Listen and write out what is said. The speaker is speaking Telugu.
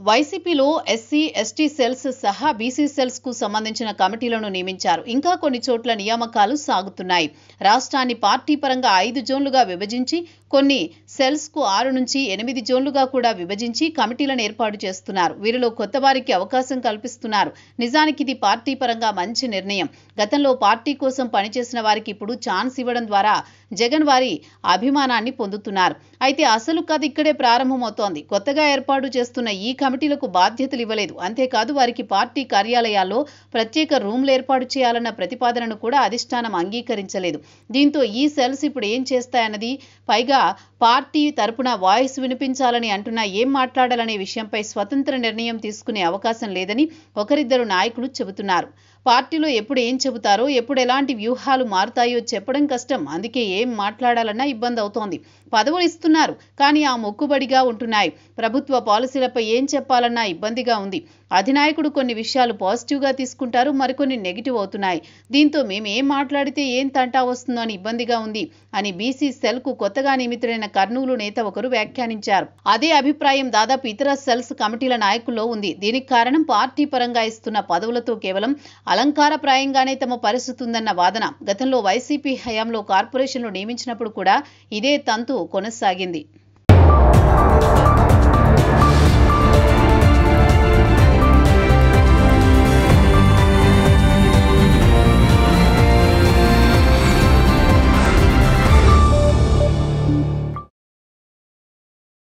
వైసీపీలో ఎస్సీ, ఎస్టీ సెల్స్ సహా బీసీ సెల్స్ కు సంబంధించిన కమిటీలను నియమించారు. ఇంకా కొన్ని చోట్ల నియామకాలు సాగుతున్నాయి. రాష్ట్రాన్ని పార్టీ పరంగా 5 జోన్లుగా విభజించి కొన్ని సెల్స్ కు 6 నుంచి 8 జోన్లుగా కూడా విభజించి కమిటీలను ఏర్పాటు చేస్తున్నారు. వీరిలో కొత్త వారికి అవకాశం కల్పిస్తున్నారు. నిజానికి ఇది పార్టీ పరంగా మంచి నిర్ణయం. గతంలో పార్టీ కోసం పనిచేసిన వారికి ఇప్పుడు ఛాన్స్ ఇవ్వడం ద్వారా జగన్ వారి అభిమానాన్ని పొందుతున్నారు. అయితే అసలు కథ ఇక్కడే ప్రారంభమవుతోంది. కొత్తగా ఏర్పాటు చేస్తున్న ఈ కమిటీలకు బాధ్యతలు ఇవ్వలేదు. అంతేకాదు వారికి పార్టీ కార్యాలయాల్లో ప్రత్యేక రూమ్లు ఏర్పాటు చేయాలన్న ప్రతిపాదనను కూడా అధిష్టానం అంగీకరించలేదు. దీంతో ఈ సెల్స్ ఇప్పుడు ఏం చేస్తాయన్నది, పైగా పార్టీ తరపున వాయిస్ వినిపించాలని అంటున్నా ఏం మాట్లాడాలనే విషయంపై స్వతంత్ర నిర్ణయం తీసుకునే అవకాశం లేదని ఒకరిద్దరు నాయకులు చెబుతున్నారు. పార్టీలో ఎప్పుడు ఏం చెబుతారో, ఎప్పుడు ఎలాంటి వ్యూహాలు మారుతాయో చెప్పడం కష్టం. అందుకే ఏం మాట్లాడాలన్నా ఇబ్బంది అవుతోంది. పదవులు ఇస్తున్నారు, కానీ ఆ మొక్కుబడిగా ఉంటున్నాయి. ప్రభుత్వ పాలసీలపై ఏం చెప్పాలన్నా ఇబ్బందిగా ఉంది. అధినాయకుడు కొన్ని విషయాలు పాజిటివ్గా తీసుకుంటారు, మరికొన్ని నెగిటివ్ అవుతున్నాయి. దీంతో మేము ఏం మాట్లాడితే ఏం తంటా వస్తుందో అని ఇబ్బందిగా ఉంది అని బీసీ సెల్ కు కొత్తగా నియమితులైన కర్నూలు నేత ఒకరు వ్యాఖ్యానించారు. అదే అభిప్రాయం దాదాపు ఇతర సెల్స్ కమిటీల నాయకుల్లో ఉంది. దీనికి కారణం పార్టీ పరంగా ఇస్తున్న పదవులతో కేవలం అలంకారప్రాయంగానే తమ పరిస్థితి ఉందన్న వాదన. గతంలో వైసీపీ హయాంలో కార్పొరేషన్లు నియమించినప్పుడు కూడా ఇదే తంతు కొనసాగింది.